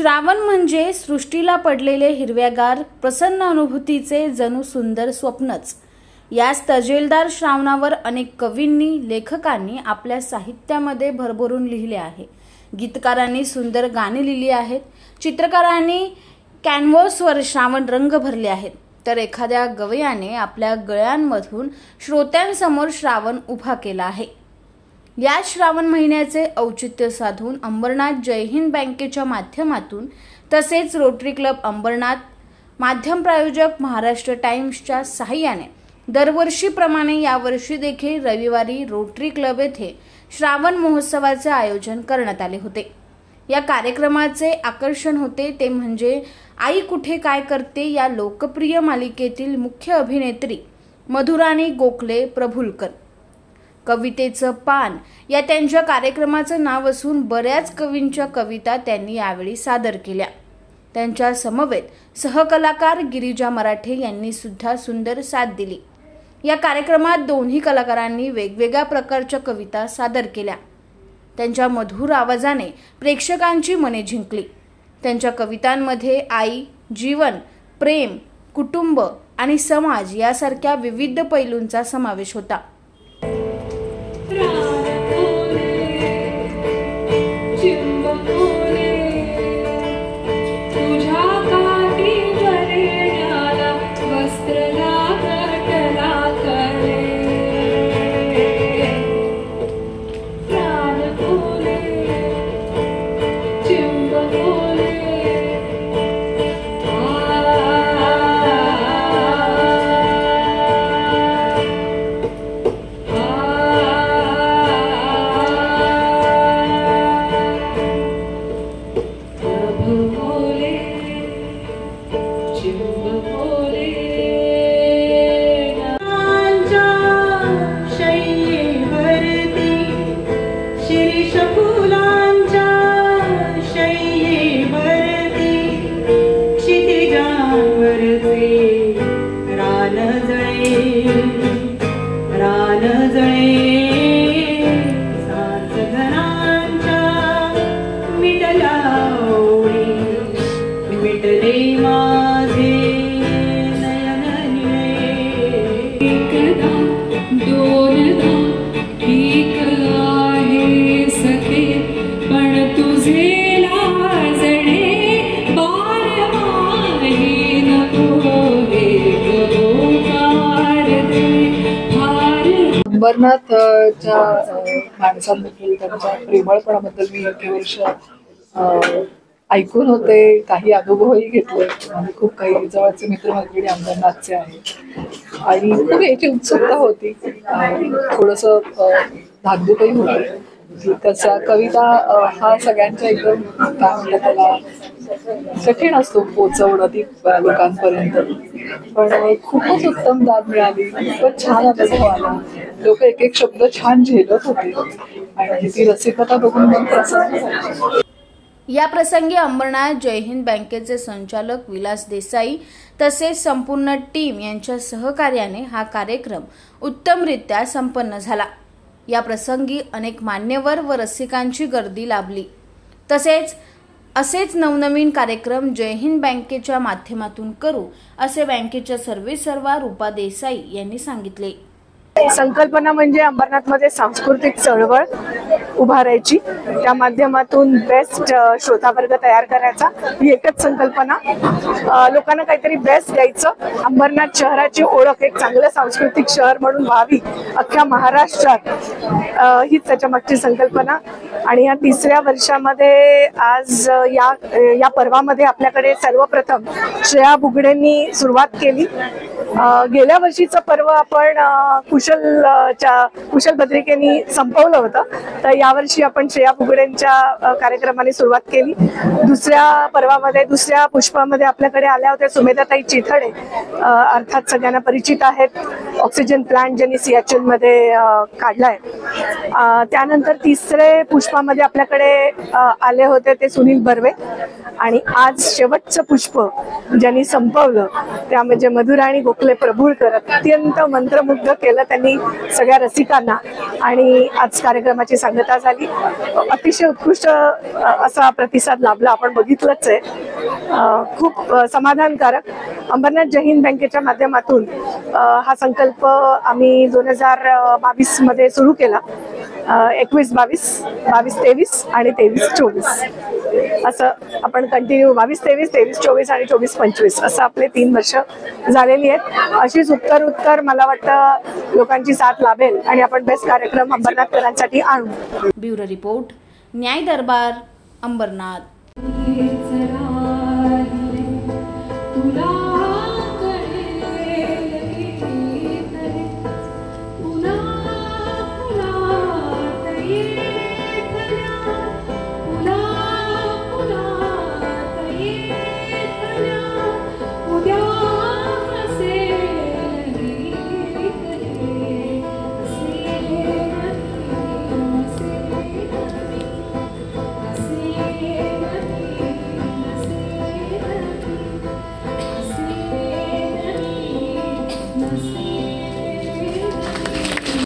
श्रावण म्हणजे सृष्टीला पडलेले हिरव्यागार प्रसन्न अनुभूतीचे जणू सुंदर स्वप्नच। याच तजेलदार श्रावणावर अनेक कवींनी लेखकांनी आपल्या साहित्यामध्ये भरभरून लिहिले आहे। गीतकारांनी सुंदर गाणी लिहिली आहेत, चित्रकारांनी कॅनव्हासवर श्रावण रंग भरले आहेत, तर एखाद्या गवयाने आपल्या गळ्यांमधून श्रोत्यांसमोर श्रावण उभा केला आहे। या श्रावण महिन्याचे औचित्य साधून अंबरनाथ जय हिंद बँकेच्या माध्यमातून तसेच रोटरी क्लब अंबरनाथ, माध्यम प्रायोजक महाराष्ट्र टाइम्सच्या सहाय्याने दरवर्षीप्रमाणे यावर्षी देखील रविवारी रोटरी क्लब येथे श्रावण महोत्सवाचे आयोजन करण्यात आले होते। या कार्यक्रमाचे आकर्षण होते ते म्हणजे आई कुठे काय करते या लोकप्रिय मालिकेतील मुख्य अभिनेत्री मधुराणी गोखले प्रभुलकर। कवितेचं पान या त्यांच्या कार्यक्रमाचं नाव असून बऱ्याच कवींच्या कविता त्यांनी यावेळी सादर केल्या। त्यांच्या समवेत सहकलाकार गिरिजा मराठे यांनी सुद्धा सुंदर साथ दिली। या कार्यक्रमात दोन्ही कलाकारांनी वेगवेगळ्या प्रकारच्या कविता सादर केल्या। त्यांच्या मधुर आवाजाने प्रेक्षकांची मने जिंकली। त्यांच्या कवितांमध्ये आई, जीवन, प्रेम, कुटुंब आणि समाज यासारख्या विविध पैलूंचा समावेश होता। अंबरनाथच्या माणसांबद्दल, त्यांच्या प्रेमळपणाबद्दल मी इतके वर्ष ऐकून होते, काही अनुभवही घेतले आणि खूप काही जवळचे मित्रमैत्रिणी अंबरनाथचे आहेत आणि खूप याची उत्सुकता होती आणि थोडंसं धाकधूकही होतं की कसा कविता हा सगळ्यांच्या एकदम काय म्हणतात त्याला कठीण असतो पोचवणं ती लोकांपर्यंत, पण खूपच उत्तम दाद मिळाली, खूपच छान अनुभव आला। लोक एक एक शब्द छान झेलत होते आणि ती रसिकता बघून मन प्रसन्न झालं। या प्रसंगी अंबरनाथ जय हिंद बँकेचे संचालक विलास देसाई तसेच संपूर्ण टीम यांच्या सहकार्याने हा कार्यक्रम उत्तमरित्या संपन्न झाला। या प्रसंगी अनेक मान्यवर व रसिकांची गर्दी लाभली। तसेच असेच नवनवीन कार्यक्रम जय हिंद बँकेच्या माध्यमातून करू असे बँकेच्या सर्वेसर्वा रूपा देसाई यांनी सांगितले। संकल्पना म्हणजे अंबरनाथमध्ये सांस्कृतिक चळवळ उभारायची, त्या माध्यमातून बेस्ट श्रोतावर्ग तयार करायचा, ही एकच संकल्पना। लोकांना काहीतरी बेस्ट द्यायचं, अंबरनाथ शहराची ओळख एक चांगलं सांस्कृतिक शहर म्हणून व्हावी अख्ख्या महाराष्ट्रात, हीच त्याच्या मागची संकल्पना। आणि या तिसऱ्या वर्षामध्ये आज या पर्वामध्ये आपल्याकडे सर्वप्रथम श्रेया बुगडेंनी सुरुवात केली। गेल्या वर्षीचं पर्व आपण कुशल भद्रिकेंनी संपवलं होतं, तर यावर्षी आपण श्रेया बुगडेंच्या कार्यक्रमाने सुरुवात केली। दुसऱ्या पर्वामध्ये, दुसऱ्या पुष्पामध्ये आपल्याकडे आल्या होत्या सुमेधाताई चिथडे, अर्थात सगळ्यांना परिचित आहेत, ऑक्सिजन प्लांट ज्यांनी सियाचीन मध्ये काढलाय। त्यानंतर तिसरे पुष्पामध्ये आपल्याकडे आले होते ते सुनील बर्वे आणि आज शेवटचं पुष्प ज्यांनी संपवलं त्या म्हणजे मधुराणी गोखले आपले प्रभुळकर अत्यंत मंत्रमुग्ध केलं त्यांनी सगळ्या रसिकांना आणि आज कार्यक्रमाची सांगता झाली. अतिशय उत्कृष्ट असा प्रतिसाद लाभला, आपण बघितलंच आहे. खूप समाधानकारक. अंबरनाथ जय हिंद बँकेच्या माध्यमातून हा संकल्प आम्ही 2022 मध्ये सुरू केला. 21-22, 22-23 आणि 23-24 असं आपण कंटिन्यू 22-23, 23-24 आणि 24-25 असं आपले 3 वर्ष झालेली आहेत. अशीच उत्तर मला वाटतं लोकांची साथ लाभेल आणि आपण बेस्ट कार्यक्रम अंबरनाथकरांसाठी आणू. ब्युरो रिपोर्ट, न्याय दरबार, अंबरनाथ. Namaste.